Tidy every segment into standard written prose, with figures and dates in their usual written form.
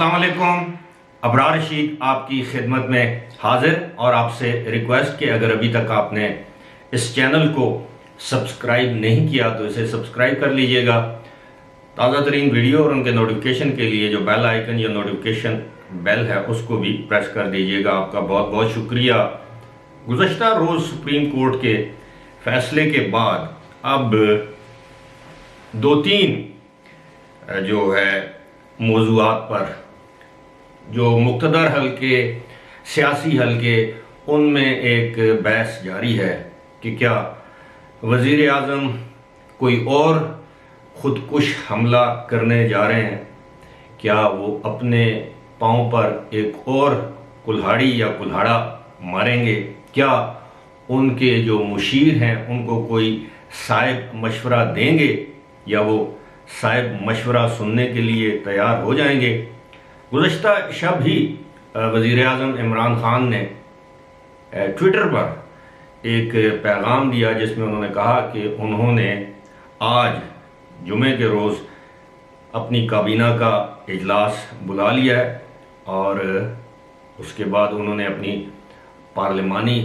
السلام علیکم. ابرار رشید آپ کی خدمت میں حاضر اور آپ سے ریکویسٹ کہ اگر ابھی تک آپ نے اس چینل کو سبسکرائب نہیں کیا تو اسے سبسکرائب کر لیجئے گا. تازہ ترین ویڈیو اور ان کے نوٹیفیکیشن کے لیے جو بیل آئیکن یا نوٹیفیکیشن بیل ہے اس کو بھی پریس کر دیجئے گا. آپ کا بہت بہت شکریہ. گزشتہ روز سپریم کورٹ کے فیصلے کے بعد اب دو تین جو ہے موضوعات پر جو مقتدر حلقے سیاسی حلقے ان میں ایک بحث جاری ہے کہ کیا وزیر اعظم کوئی اور خودکش حملہ کرنے جا رہے ہیں, کیا وہ اپنے پاؤں پر ایک اور کلہاڑی یا کلہاڑا ماریں گے, کیا ان کے جو مشیر ہیں ان کو کوئی صائب مشورہ دیں گے یا وہ صاحب مشورہ سننے کے لیے تیار ہو جائیں گے. گزشتہ شب ہی وزیر اعظم عمران خان نے ٹویٹر پر ایک پیغام دیا جس میں انہوں نے کہا کہ انہوں نے آج جمعے کے روز اپنی کابینہ کا اجلاس بلا لیا ہے اور اس کے بعد انہوں نے اپنی پارلیمانی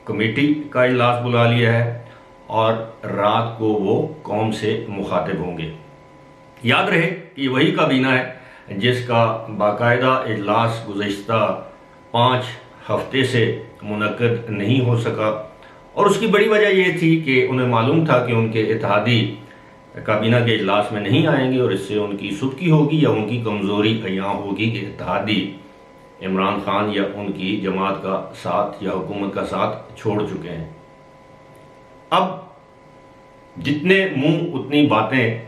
کمیٹی کا اجلاس بلا لیا ہے اور رات کو وہ قوم سے مخاطب ہوں گے. یاد رہے کہ یہ وہی کابینہ ہے جس کا باقاعدہ اجلاس گزشتہ 5 ہفتے سے منعقد نہیں ہو سکا اور اس کی بڑی وجہ یہ تھی کہ انہیں معلوم تھا کہ ان کے اتحادی کابینہ کے اجلاس میں نہیں آئیں گے اور اس سے ان کی سستی ہوگی یا ان کی کمزوری عیاں ہوگی کہ اتحادی عمران خان یا ان کی جماعت کا ساتھ یا حکومت کا ساتھ چھوڑ چکے ہیں. اب جتنے منہ اتنی باتیں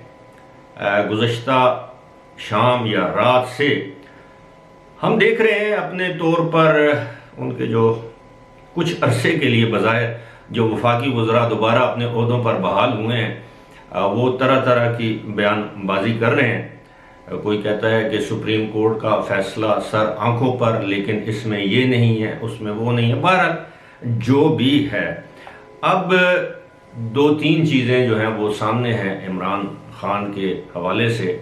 گزشتہ شام یا رات سے ہم دیکھ رہے ہیں اپنے طور پر ان کے جو کچھ عرصے کے لیے بظاہر جو وفاقی وزراء دوبارہ اپنے عہدوں پر بحال ہوئے ہیں وہ طرح طرح کی بیان بازی کر رہے ہیں. کوئی کہتا ہے کہ سپریم کورٹ کا فیصلہ سر آنکھوں پر لیکن اس میں یہ نہیں ہے اس میں وہ نہیں ہے. بہرحال جو بھی ہے اب 2-3 چیزیں جو ہیں وہ سامنے ہیں عمران خان کے حوالے سے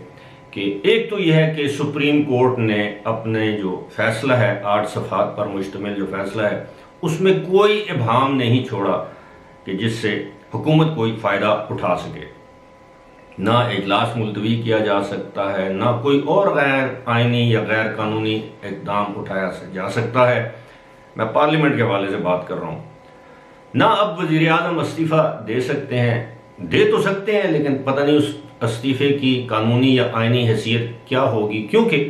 کہ ایک تو یہ ہے کہ سپریم کورٹ نے اپنے جو فیصلہ ہے 8 صفحات پر مشتمل جو فیصلہ ہے اس میں کوئی ابہام نہیں چھوڑا کہ جس سے حکومت کوئی فائدہ اٹھا سکے. نہ اجلاس ملتوی کیا جا سکتا ہے, نہ کوئی اور غیر آئینی یا غیر قانونی اقدام اٹھایا جا سکتا ہے. میں پارلیمنٹ کے حوالے سے بات کر رہا ہوں. نہ اب وزیر اعظم استعفیٰ دے سکتے ہیں, دے تو سکتے ہیں لیکن پتہ نہیں اس استعفے کی قانونی یا آئینی حیثیت کیا ہوگی, کیونکہ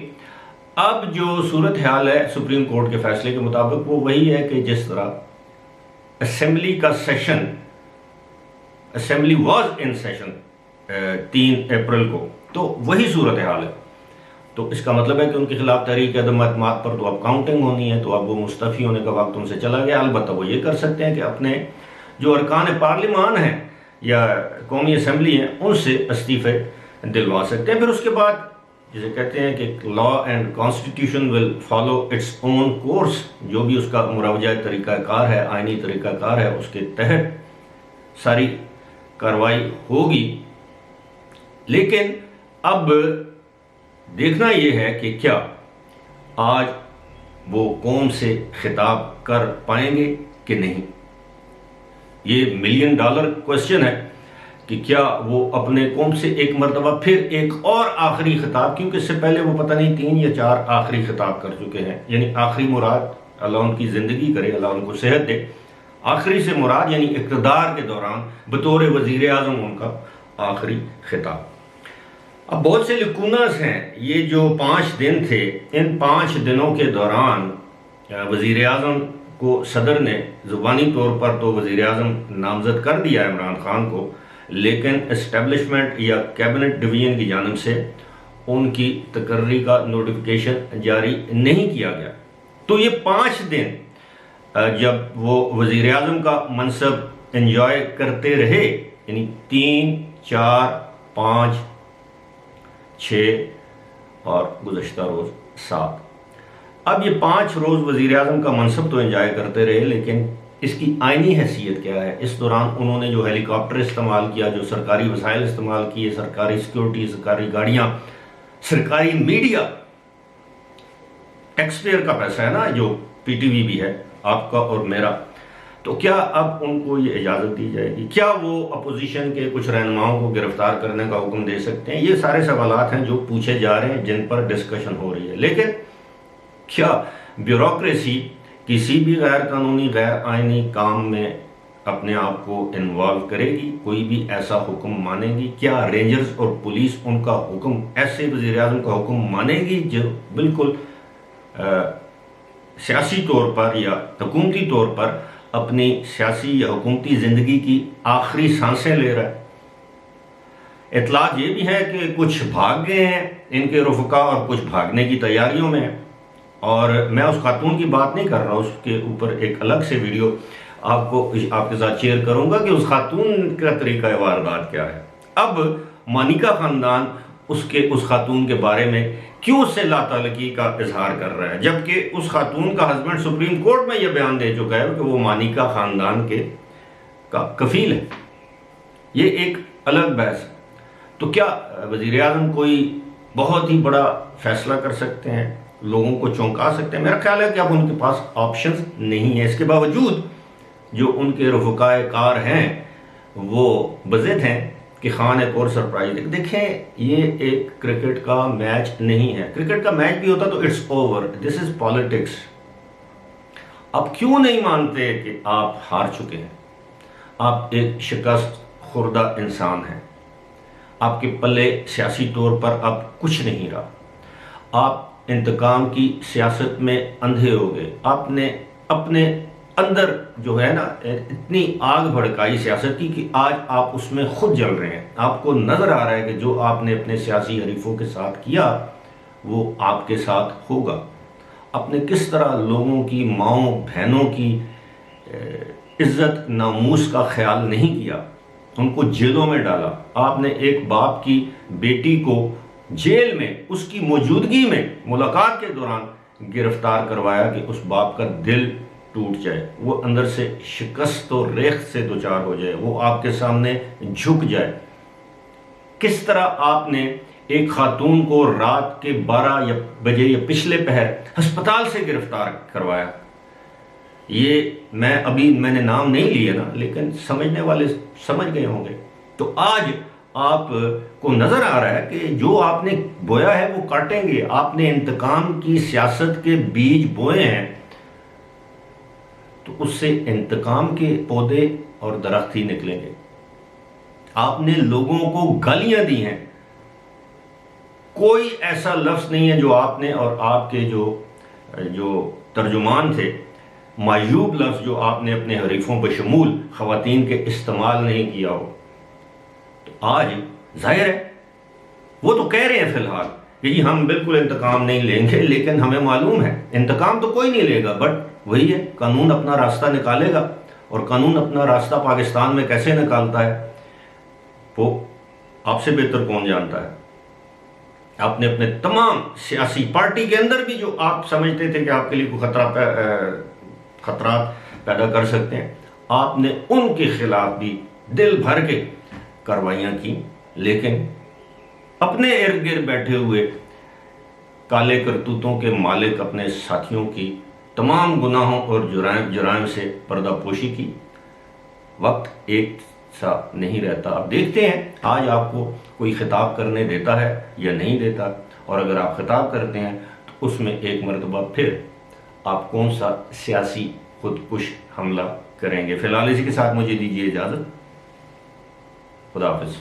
اب جو صورتحال ہے سپریم کورٹ کے فیصلے کے مطابق وہ وہی ہے کہ جس طرح اسمبلی کا session assembly was in session 3 April کو, تو وہی صورتحال ہے. تو اس کا مطلب ہے کہ ان کے خلاف تحریک عدم اعتماد پر تو اب کاؤنٹنگ ہونی ہے, تو اب وہ مستعفی ہونے کا وقت ان سے چلا گیا. البتہ وہ یہ کر سکتے ہیں کہ اپنے جو ارکان پارلیمان ہیں یا قومی اسمبلی ہیں ان سے استعفے دلوا سکتے ہیں. پھر اس کے بعد جسے کہتے ہیں کہ law and constitution will follow its own course, جو بھی اس کا مروجہ طریقہ کار ہے آئینی طریقہ کار ہے اس کے تحت ساری کارروائی ہوگی. لیکن اب دیکھنا یہ ہے کہ کیا آج وہ قوم سے خطاب کر پائیں گے کہ نہیں. یہ $1 ملین کوسچن ہے کہ کیا وہ اپنے قوم سے ایک مرتبہ پھر ایک اور آخری خطاب, کیونکہ اس سے پہلے وہ پتہ نہیں 3 یا 4 آخری خطاب کر چکے ہیں. یعنی آخری مراد اللہ ان کی زندگی کرے, اللہ ان کو صحت دے. آخری سے مراد یعنی اقتدار کے دوران بطور وزیر اعظم ان کا آخری خطاب. اب بہت سے لکوناس ہیں. یہ جو 5 دن تھے ان 5 دنوں کے دوران وزیر اعظم کو صدر نے زبانی طور پر تو وزیر اعظم نامزد کر دیا ہے عمران خان کو, لیکن اسٹیبلشمنٹ یا کیبنٹ ڈویژن کی جانب سے ان کی تقرری کا نوٹیفیکیشن جاری نہیں کیا گیا. تو یہ 5 دن جب وہ وزیر اعظم کا منصب انجوائے کرتے رہے, یعنی 3, 4, 5, 6 اور گزشتہ روز 7, اب یہ 5 روز وزیر اعظم کا منصب تو انجوائے کرتے رہے, لیکن اس کی آئینی حیثیت کیا ہے؟ اس دوران انہوں نے جو ہیلی کاپٹر استعمال کیا, جو سرکاری وسائل استعمال کیے, سرکاری سیکیورٹی, سرکاری گاڑیاں, سرکاری میڈیا, ٹیکس پیئر کا پیسہ ہے نا، جو پی ٹی وی بھی ہے آپ کا اور میرا، تو کیا اب ان کو یہ اجازت دی جائے گی؟ کیا وہ اپوزیشن کے کچھ رہنماؤں کو گرفتار کرنے کا حکم دے سکتے ہیں؟ یہ سارے سوالات ہیں جو پوچھے جا رہے ہیں، جن پر ڈسکشن ہو رہی ہے. لیکن کیا بیوروکریسی کسی بھی غیر قانونی غیر آئینی کام میں اپنے آپ کو انوالو کرے گی؟ کوئی بھی ایسا حکم مانے گی؟ کیا رینجرز اور پولیس ان کا حکم، ایسے وزیر اعظم کا حکم مانے گی جو بالکل سیاسی طور پر یا حکومتی طور پر اپنی سیاسی یا حکومتی زندگی کی آخری سانسیں لے رہا ہے؟ اطلاعات یہ بھی ہے کہ کچھ بھاگ گئے ہیں ان کے رفقا اور کچھ بھاگنے کی تیاریوں میں ہیں. اور میں اس خاتون کی بات نہیں کر رہا، اس کے اوپر ایک الگ سے ویڈیو آپ کے ساتھ شیئر کروں گا کہ اس خاتون کا طریقہ واردات کیا ہے. اب مانیکا خاندان اس خاتون کے بارے میں کیوں اس سے لا تعلقی کا اظہار کر رہا ہے، جبکہ اس خاتون کا ہسبینڈ سپریم کورٹ میں یہ بیان دے چکا ہے کہ وہ مانیکا خاندان کا کفیل ہے. یہ ایک الگ بحث ہے. تو کیا وزیر اعظم کوئی بہت ہی بڑا فیصلہ کر سکتے ہیں، لوگوں کو چونکا سکتے ہیں؟ میرا خیال ہے کہ اب ان کے پاس آپشنز نہیں ہیں. اس کے باوجود جو ان کے رفقائے کار ہیں وہ بضد ہیں کہ خان ایک اور سرپرائز دے. دیکھیں، یہ ایک کرکٹ کا میچ نہیں ہے. کرکٹ کا میچ بھی ہوتا تو it's over, this is politics. آپ کیوں نہیں مانتے کہ آپ ہار چکے ہیں؟ آپ ایک شکست خوردہ انسان ہیں. آپ کے پلے سیاسی طور پر اب کچھ نہیں رہا. آپ انتقام کی سیاست میں اندھے ہو گئے. آپ نے اپنے اندر جو ہے نا اتنی آگ بھڑکائی سیاست کی کہ آج آپ اس میں خود جل رہے ہیں. آپ کو نظر آ رہا ہے کہ جو آپ نے اپنے سیاسی حریفوں کے ساتھ کیا وہ آپ کے ساتھ ہوگا. آپ نے کس طرح لوگوں کی، ماؤں بہنوں کی عزت ناموس کا خیال نہیں کیا، ان کو جیلوں میں ڈالا. آپ نے ایک باپ کی بیٹی کو جیل میں اس کی موجودگی میں ملاقات کے دوران گرفتار کروایا کہ اس باپ کا دل ٹوٹ جائے، وہ اندر سے شکست و ریخت سے دوچار ہو جائے، وہ آپ کے سامنے جھک جائے. کس طرح آپ نے ایک خاتون کو رات کے 12 بجے یا پچھلے پہر ہسپتال سے گرفتار کروایا؟ یہ میں نے نام نہیں لیا نا، لیکن سمجھنے والے سمجھ گئے ہوں گے. تو آج آپ کو نظر آ رہا ہے کہ جو آپ نے بویا ہے وہ کاٹیں گے. آپ نے انتقام کی سیاست کے بیج بوئے ہیں تو اس سے انتقام کے پودے اور درخت ہی نکلیں گے. آپ نے لوگوں کو گالیاں دی ہیں. کوئی ایسا لفظ نہیں ہے جو آپ نے اور آپ کے جو ترجمان تھے، معیوب لفظ جو آپ نے اپنے حریفوں بشمول خواتین کے استعمال نہیں کیا ہو. تو آج ظاہر ہے وہ تو کہہ رہے ہیں فی الحال کہ جی ہم بالکل انتقام نہیں لیں گے، لیکن ہمیں معلوم ہے انتقام تو کوئی نہیں لے گا. بٹ وہی ہے، قانون اپنا راستہ نکالے گا. اور قانون اپنا راستہ پاکستان میں کیسے نکالتا ہے وہ آپ سے بہتر کون جانتا ہے. آپ نے اپنے تمام سیاسی پارٹی کے اندر بھی جو آپ سمجھتے تھے کہ آپ کے لیے کوئی خطرات پیدا کر سکتے ہیں، آپ نے ان کے خلاف بھی دل بھر کے کاروائیاں کی. لیکن اپنے ارد گرد بیٹھے ہوئے کالے کرتوتوں کے مالک اپنے ساتھیوں کی تمام گناہوں اور جرائم سے پردہ پوشی کی. وقت ایک سا نہیں رہتا. اب دیکھتے ہیں آج آپ کو کوئی خطاب کرنے دیتا ہے یا نہیں دیتا، اور اگر آپ خطاب کرتے ہیں تو اس میں ایک مرتبہ پھر آپ کون سا سیاسی خودکش حملہ کریں گے. فی الحال اسی کے ساتھ مجھے دیجیے اجازت. خدا حافظ.